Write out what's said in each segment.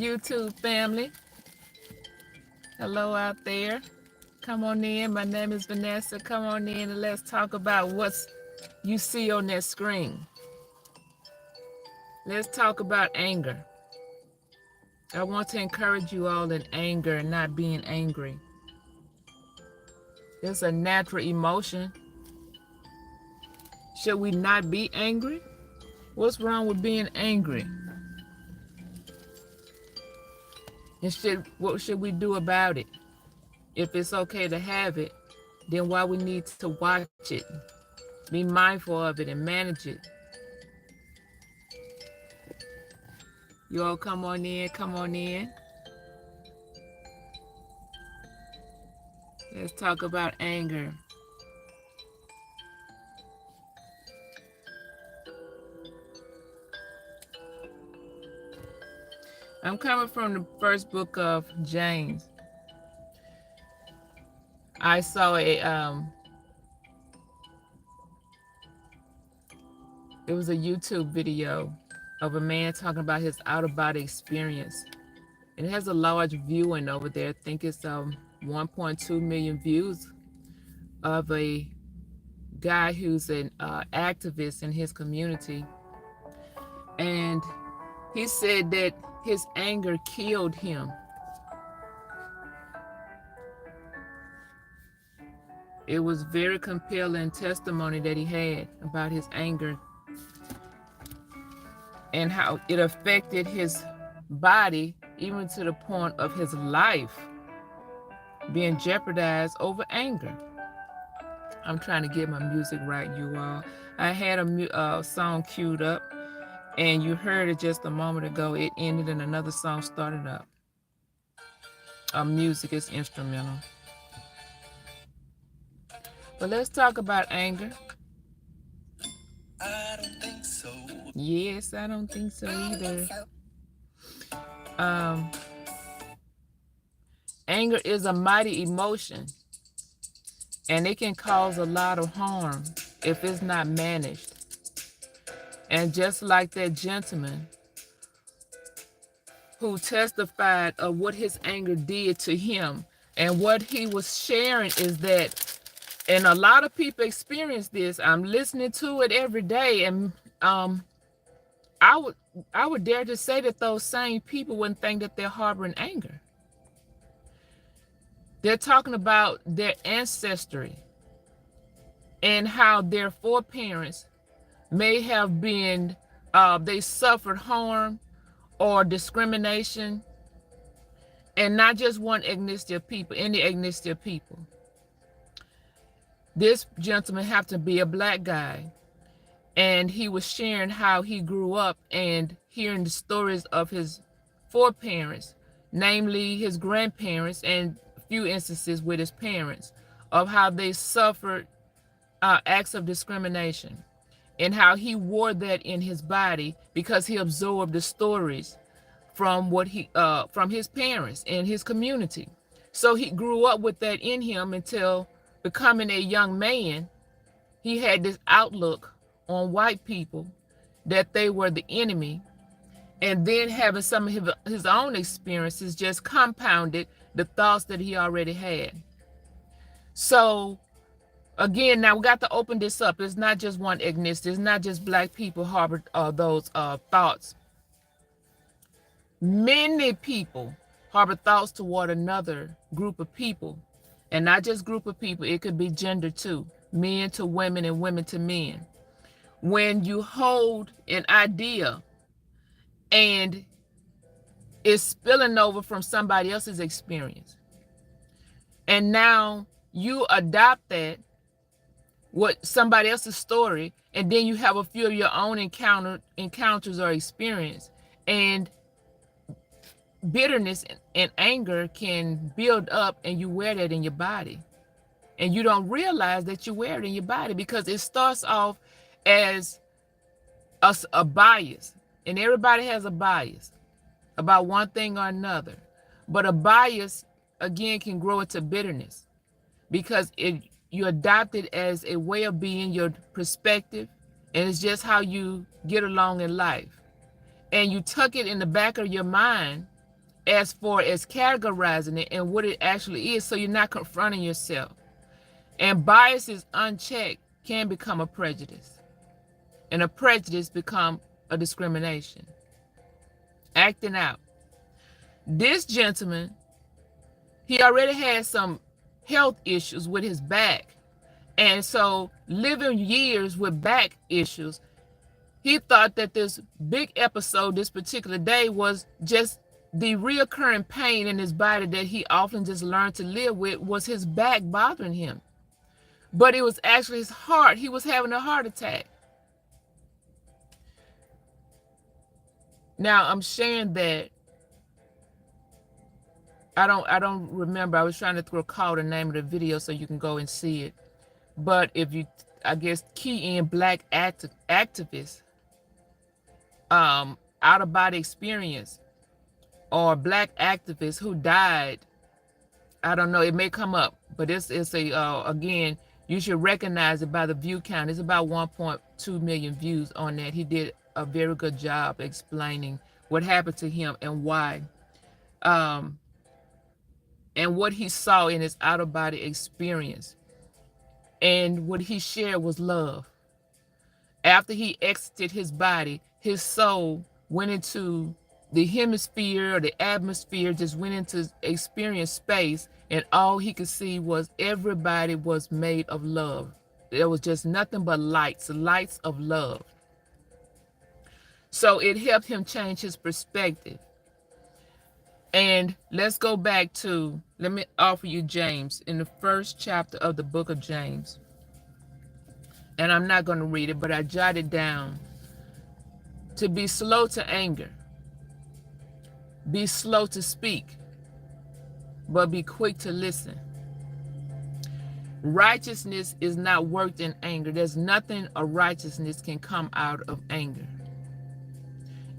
YouTube family. Hello out there. Come on in. My name is Vanessa. Come on in and let's talk about what you see on that screen. Let's talk about anger. I want to encourage you all in anger and not being angry. It's a natural emotion. Should we not be angry? What's wrong with being angry? And what should we do about it? If it's okay to have it, then why we need to watch it, be mindful of it, and manage it. You all come on in, come on in. Let's talk about anger. I'm coming from the first book of James. I saw it was a YouTube video of a man talking about his out-of-body experience. It has a large viewing over there. I think it's 1.2 million views of a guy who's an activist in his community. And he said that his anger killed him. It was very compelling testimony that he had about his anger and how it affected his body, even to the point of his life being jeopardized over anger. I'm trying to get my music right, you all. I had a song queued up, and you heard it just a moment ago. It ended and another song started up. Music is instrumental. But let's talk about anger. I don't think so. Yes, I don't think so either. Anger is a mighty emotion, and it can cause a lot of harm if it's not managed. And just like that gentleman who testified of what his anger did to him, and what he was sharing is that, and a lot of people experience this. I'm listening to it every day, and I would dare to say that those same people wouldn't think that they're harboring anger. They're talking about their ancestry and how their foreparents may have been, they suffered harm or discrimination, and not just one ethnicity of people, any ethnicity of people. This gentleman happened to be a black guy, and he was sharing how he grew up and hearing the stories of his foreparents, namely his grandparents and a few instances with his parents, of how they suffered acts of discrimination, and how he wore that in his body because he absorbed the stories from from his parents and his community. So he grew up with that in him until becoming a young man. He had this outlook on white people that they were the enemy, and then having some of his own experiences just compounded the thoughts that he already had. So again, now we got to open this up. It's not just one ethnicity. It's not just black people harbored those thoughts. Many people harbor thoughts toward another group of people, and not just group of people. It could be gender too, men to women and women to men. When you hold an idea and it's spilling over from somebody else's experience, and now you adopt that, what somebody else's story, and then you have a few of your own encounters or experience, and bitterness and anger can build up, and you wear that in your body, and you don't realize that you wear it in your body because it starts off as a bias, and everybody has a bias about one thing or another, but a bias again can grow into bitterness because you adopt it as a way of being, your perspective, and it's just how you get along in life, and you tuck it in the back of your mind as far as categorizing it and what it actually is, so you're not confronting yourself. And biases unchecked can become a prejudice, and a prejudice become a discrimination. Acting out. This gentleman, he already had some health issues with his back. And so living years with back issues, he thought that this big episode this particular day was just the reoccurring pain in his body that he often just learned to live with, was his back bothering him. But it was actually his heart. He was having a heart attack. Now I'm sharing that. I don't remember. I was trying to recall the name of the video so you can go and see it. But if you, I guess, key in black activists, out of body experience, or black activists who died, I don't know, it may come up, but it's a again, you should recognize it by the view count. It's about 1.2 million views on that. He did a very good job explaining what happened to him and why, and what he saw in his out of body experience. And what he shared was love. After he exited his body, his soul went into the hemisphere or the atmosphere, just went into experience space, and all he could see was everybody was made of love. There was just nothing but lights of love. So it helped him change his perspective. And let's go back to, let me offer you James, in the first chapter of the book of James. And I'm not going to read it, but I jotted down: to be slow to anger, be slow to speak, but be quick to listen. Righteousness is not worked in anger. There's nothing of righteousness can come out of anger.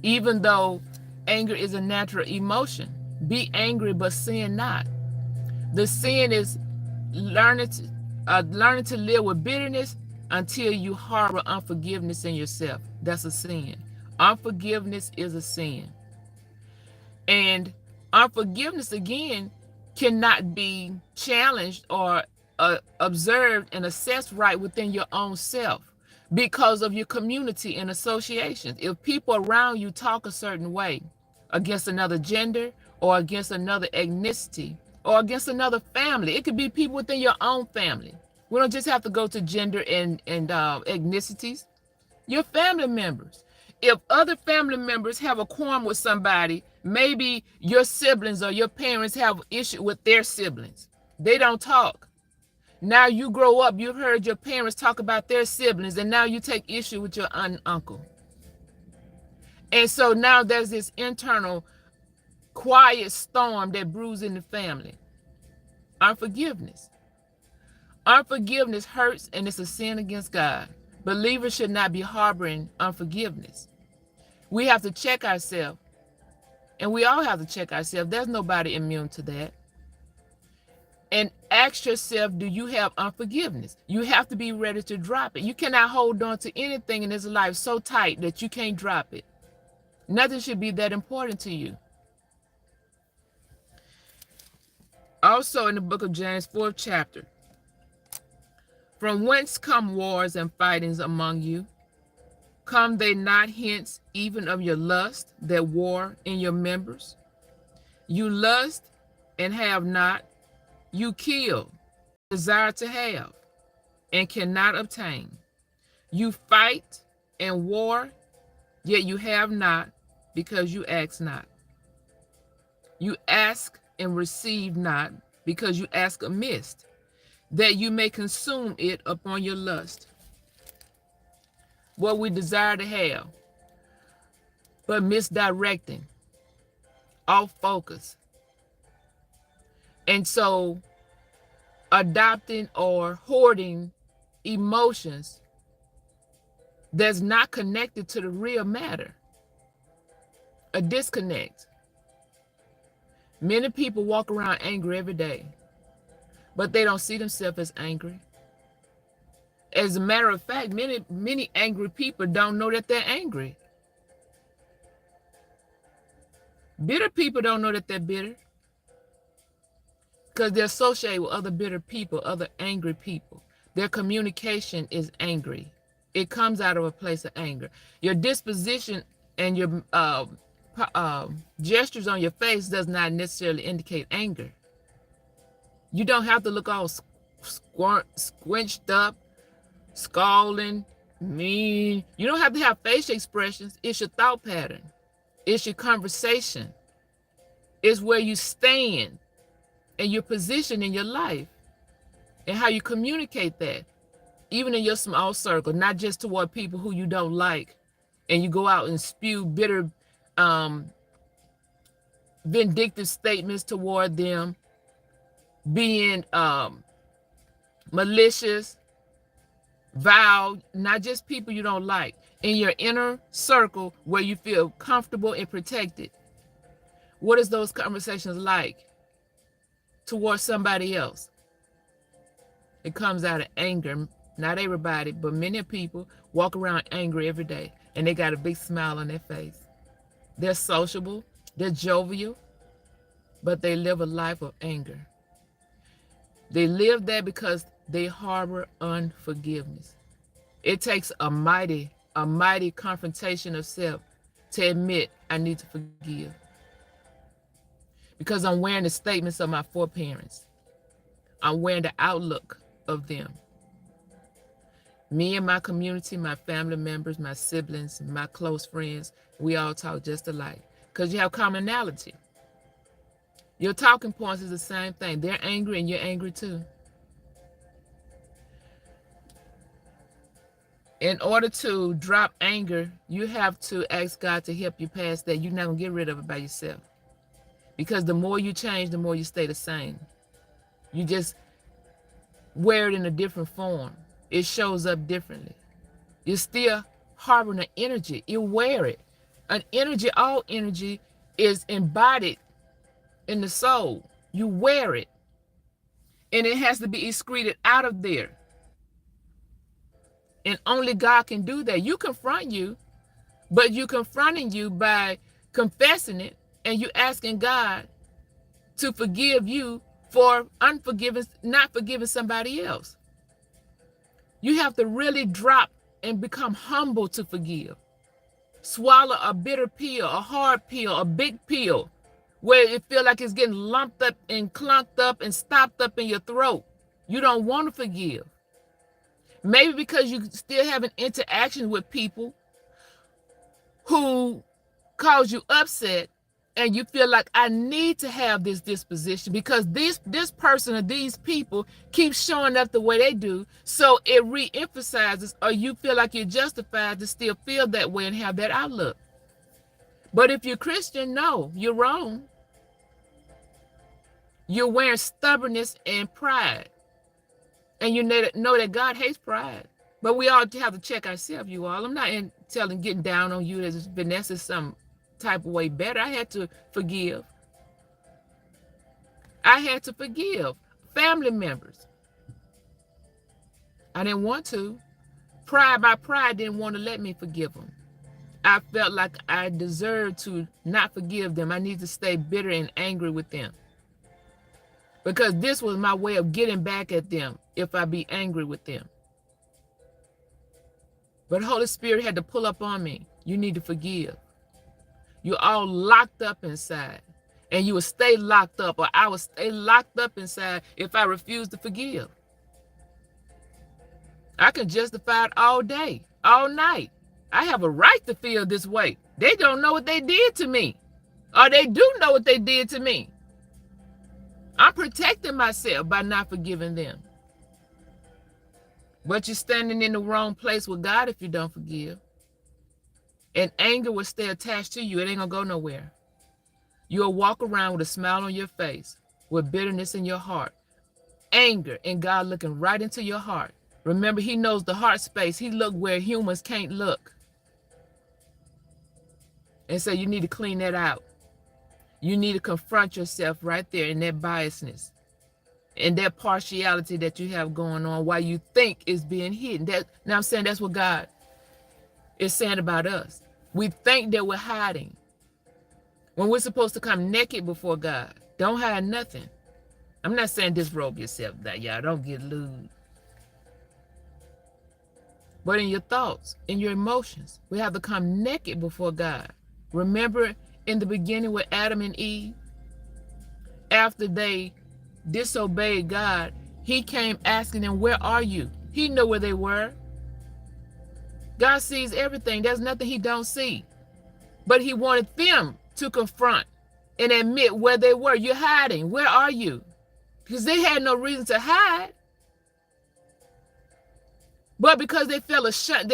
Even though anger is a natural emotion, be angry but sin not. The sin is learning to live with bitterness until you harbor unforgiveness in yourself. That's a sin. Unforgiveness is a sin. And unforgiveness, again, cannot be challenged or observed and assessed right within your own self because of your community and associations. If people around you talk a certain way against another gender or against another ethnicity or against another family, it could be people within your own family. We don't just have to go to gender and ethnicities. Your family members. If other family members have a quarrel with somebody, maybe your siblings or your parents have an issue with their siblings. They don't talk. Now you grow up, you've heard your parents talk about their siblings, and now you take issue with your aunt and uncle. And so now there's this internal quiet storm that brews in the family. Unforgiveness. Unforgiveness hurts, and it's a sin against God. Believers should not be harboring unforgiveness. We have to check ourselves, and we all have to check ourselves. There's nobody immune to that. And ask yourself, do you have unforgiveness? You have to be ready to drop it. You cannot hold on to anything in this life so tight that you can't drop it. Nothing should be that important to you. Also in the book of James, 4th chapter, from whence come wars and fightings among you? Come they not hence even of your lust that war in your members? You lust and have not, you kill, desire to have, and cannot obtain. You fight and war, yet you have not, because you ask not. You ask and receive not, because you ask amiss, that you may consume it upon your lust. What we desire to have, but misdirecting, off focus. And so adopting or hoarding emotions that's not connected to the real matter. A disconnect. Many people walk around angry every day, but they don't see themselves as angry. As a matter of fact, many angry people don't know that they're angry. Bitter people don't know that they're bitter because they're associated with other bitter people, other angry people. Their communication is angry. It comes out of a place of anger. Your disposition and your gestures on your face does not necessarily indicate anger. You don't have to look all squinched up, scowling, mean. You don't have to have facial expressions. It's your thought pattern. It's your conversation. It's where you stand and your position in your life and how you communicate that, even in your small circle, not just toward people who you don't like, and you go out and spew bitter, vindictive statements toward them, being malicious, vile, not just people you don't like, in your inner circle where you feel comfortable and protected. What is those conversations like towards somebody else? It comes out of anger. Not everybody, but many people walk around angry every day, and they got a big smile on their face. They're sociable, they're jovial, but they live a life of anger. They live there because they harbor unforgiveness. It takes a mighty confrontation of self to admit I need to forgive. Because I'm wearing the statements of my foreparents. I'm wearing the outlook of them. Me and my community, my family members, my siblings, my close friends, we all talk just alike because you have commonality. Your talking points is the same thing. They're angry and you're angry too. In order to drop anger, you have to ask God to help you pass that. You're not going to get rid of it by yourself. Because the more you change, the more you stay the same. You just wear it in a different form. It shows up differently. You're still harboring an energy. You wear it. An energy, all energy is embodied in the soul. You wear it. And it has to be excreted out of there. And only God can do that. You confront you, but you confronting you by confessing it, and you asking God to forgive you for not forgiving somebody else. You have to really drop and become humble to forgive. Swallow a bitter pill, a hard pill, a big pill, where it feel like it's getting lumped up and clunked up and stopped up in your throat. You don't want to forgive. Maybe because you still have an interaction with people who cause you upset, and you feel like I need to have this disposition because this person or these people keep showing up the way they do. So it re-emphasizes, or you feel like you're justified to still feel that way and have that outlook. But if you're Christian, no, you're wrong. You're wearing stubbornness and pride. And you know that God hates pride. But we all have to check ourselves, you all. I'm not getting down on you as Vanessa some type of way better. I had to forgive. I had to forgive family members. I didn't want to. My pride didn't want to let me forgive them. I felt like I deserved to not forgive them. I need to stay bitter and angry with them. Because this was my way of getting back at them if I be angry with them. But Holy Spirit had to pull up on me. You need to forgive. You're all locked up inside. And you will stay locked up, or I will stay locked up inside if I refuse to forgive. I can justify it all day, all night. I have a right to feel this way. They don't know what they did to me. Or they do know what they did to me. I'm protecting myself by not forgiving them. But you're standing in the wrong place with God if you don't forgive. And anger will stay attached to you. It ain't going to go nowhere. You'll walk around with a smile on your face, with bitterness in your heart, anger, and God looking right into your heart. Remember, he knows the heart space. He look where humans can't look. And so you need to clean that out. You need to confront yourself right there in that biasness and that partiality that you have going on while you think is being hidden. Now I'm saying that's what God is saying about us. We think that we're hiding when we're supposed to come naked before God. Don't hide nothing. I'm not saying disrobe yourself, that y'all don't get lewd. But in your thoughts, in your emotions, we have to come naked before God. Remember in the beginning with Adam and Eve, after they disobeyed God, he came asking them, where are you? He knew where they were. God sees everything. There's nothing he don't see. But he wanted them to confront and admit where they were. You're hiding. Where are you? Because they had no reason to hide. But because they felt ashamed,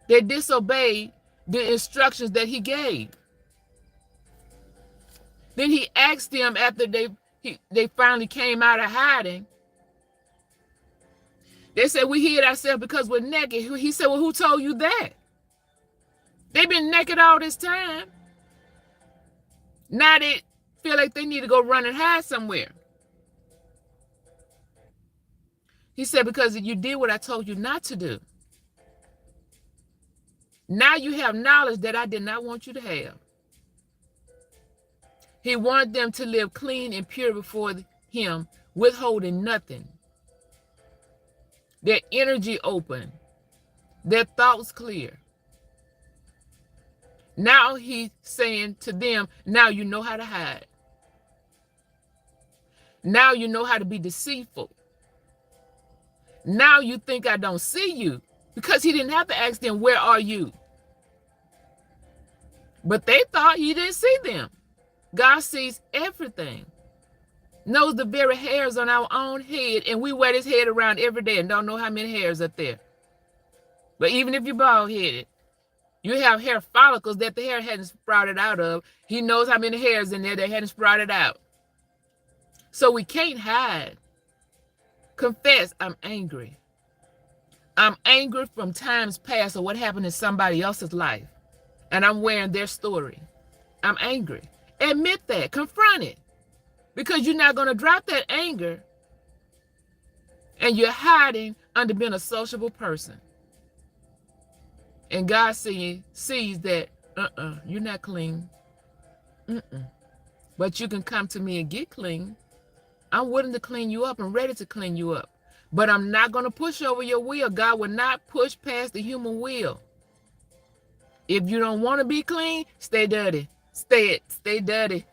they disobeyed the instructions that he gave. Then he asked them after they finally came out of hiding. They said, we hid ourselves because we're naked. He said, well, who told you that? They've been naked all this time. Now they feel like they need to go run and hide somewhere. He said, because you did what I told you not to do. Now you have knowledge that I did not want you to have. He wanted them to live clean and pure before him, withholding nothing. Their energy open, their thoughts clear. Now he's saying to them, now you know how to hide. Now you know how to be deceitful. Now you think I don't see you, because he didn't have to ask them, where are you? But they thought he didn't see them. God sees everything, knows the very hairs on our own head, and we wear this head around every day and don't know how many hairs are there. But even if you're bald-headed, you have hair follicles that the hair hadn't sprouted out of. He knows how many hairs in there that hadn't sprouted out. So we can't hide. Confess, I'm angry. I'm angry from times past or what happened in somebody else's life, and I'm wearing their story. I'm angry. Admit that. Confront it. Because you're not going to drop that anger, and you're hiding under being a sociable person. And God sees that, you're not clean. But you can come to me and get clean. I'm willing to clean you up and ready to clean you up. But I'm not going to push over your will. God will not push past the human will. If you don't want to be clean, stay dirty. Stay dirty.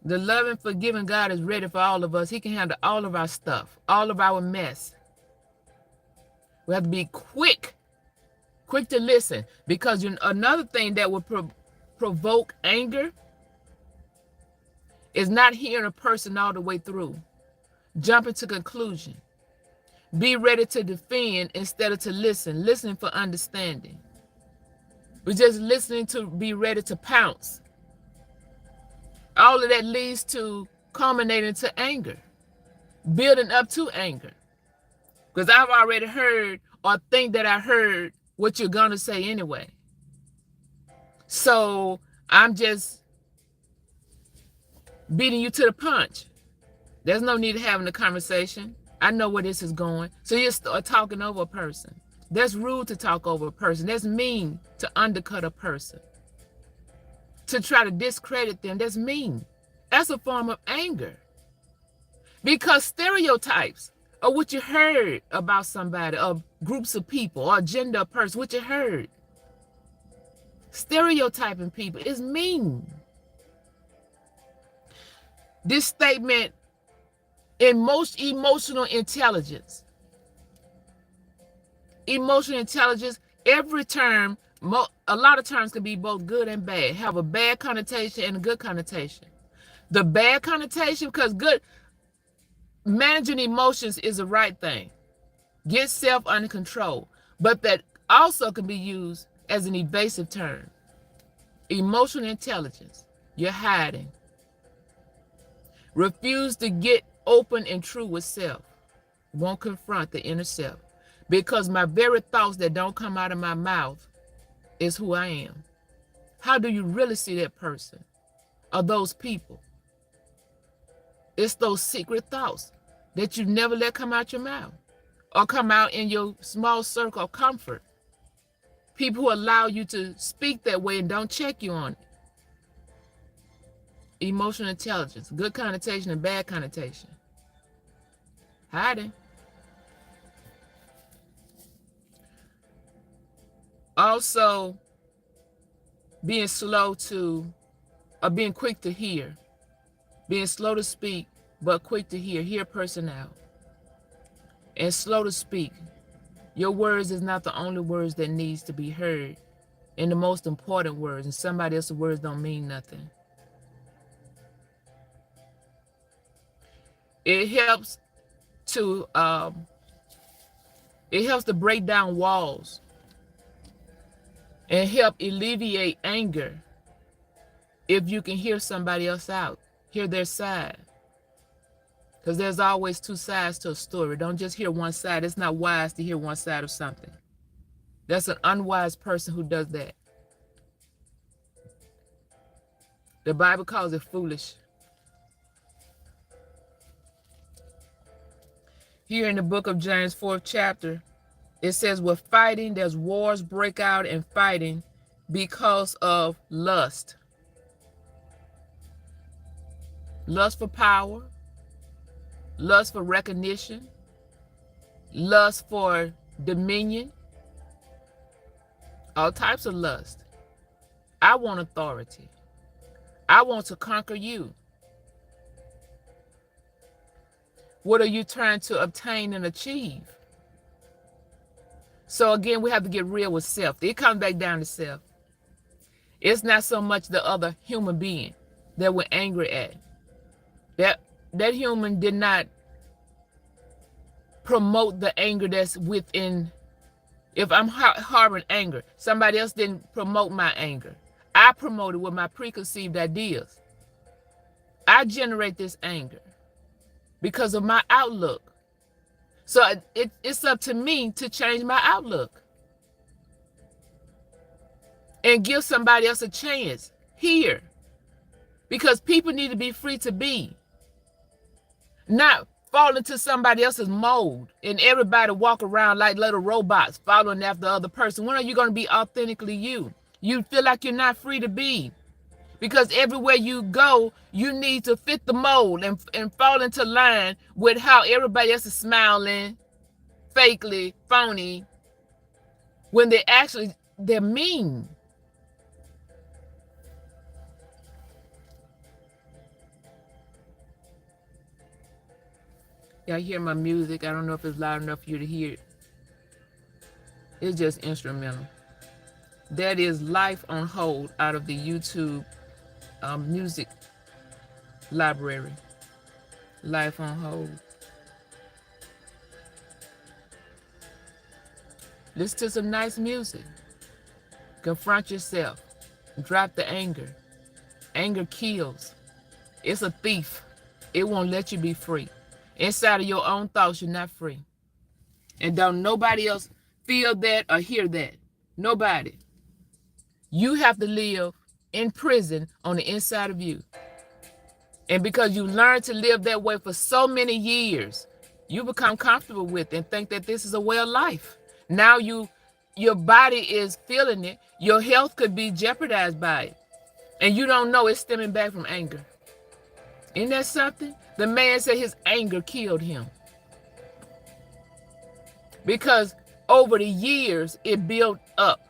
The loving, forgiving God is ready for all of us. He can handle all of our stuff, all of our mess. We have to be quick to listen, because another thing that will provoke anger is not hearing a person all the way through. Jumping to conclusion. Be ready to defend instead of to listen. Listening for understanding. We're just listening to be ready to pounce. All of that leads to culminating to anger. Building up to anger. Because I've already heard or think that I heard what you're going to say anyway. So I'm just beating you to the punch. There's no need of having a conversation. I know where this is going. So you start talking over a person. That's rude to talk over a person. That's mean to undercut a person. To try to discredit them, that's mean. That's a form of anger. Because stereotypes are what you heard about somebody, or groups of people, or gender of person, what you heard. Stereotyping people is mean. This statement, in most emotional intelligence. Emotional intelligence, every term, a lot of terms can be both good and bad, have a bad connotation and a good connotation. The bad connotation, because good, managing emotions is the right thing. Get self under control. But that also can be used as an evasive term. Emotional intelligence, you're hiding. Refuse to get open and true with self. Won't confront the inner self. Because my very thoughts that don't come out of my mouth is who I am. How do you really see that person or those people? It's those secret thoughts that you never let come out your mouth or come out in your small circle of comfort. People who allow you to speak that way and don't check you on it. Emotional intelligence, good connotation and bad connotation. Hiding. Also, being being quick to hear. Being slow to speak, but quick to hear. Hear a person out. And slow to speak. Your words is not the only words that needs to be heard. And the most important words. And somebody else's words don't mean nothing. It helps to break down walls and help alleviate anger if you can hear somebody else out, hear their side. Because there's always two sides to a story. Don't just hear one side. It's not wise to hear one side of something. That's an unwise person who does that. The Bible calls it foolish. Here in the book of James, 4th chapter, it says, with fighting, there's wars break out and fighting because of lust. Lust for power, lust for recognition, lust for dominion, all types of lust. I want authority. I want to conquer you. What are you trying to obtain and achieve? So again, we have to get real with self. It comes back down to self. It's not so much the other human being that we're angry at. That human did not promote the anger that's within. If I'm harboring anger, somebody else didn't promote my anger. I promoted with my preconceived ideas. I generate this anger because of my outlook. So it's up to me to change my outlook and give somebody else a chance here, because people need to be free to be, not fall into somebody else's mold and everybody walk around like little robots following after the other person. When are you going to be authentically you? You feel like you're not free to be, because everywhere you go, you need to fit the mold and fall into line with how everybody else is smiling, fakely, phony, when they're mean. Y'all hear my music? I don't know if it's loud enough for you to hear it. It's just instrumental. That is Life on Hold out of the YouTube music library. Life on Hold. Listen to some nice music. Confront yourself. Drop the anger. Anger kills. It's a thief. It won't let you be free. Inside of your own thoughts, you're not free. And don't nobody else feel that or hear that. Nobody. You have to live in prison on the inside of you. And because you learned to live that way for so many years, you become comfortable with it and think that this is a way of life. Now your body is feeling it. Your health could be jeopardized by it. And you don't know it's stemming back from anger. Isn't that something? The man said his anger killed him. Because over the years, it built up.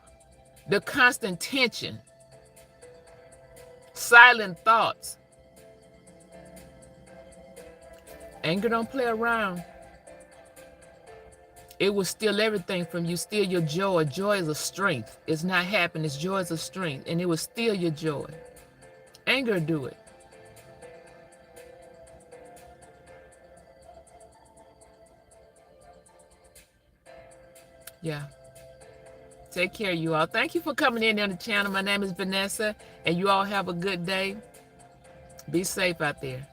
The constant tension. Silent thoughts. Anger don't play around. It will steal everything from you, steal your joy. Joy is a strength. It's not happiness. Joy is a strength. And it will steal your joy. Anger do it. Yeah. Take care, you all. Thank you for coming in on the channel. My name is Vanessa, and you all have a good day. Be safe out there.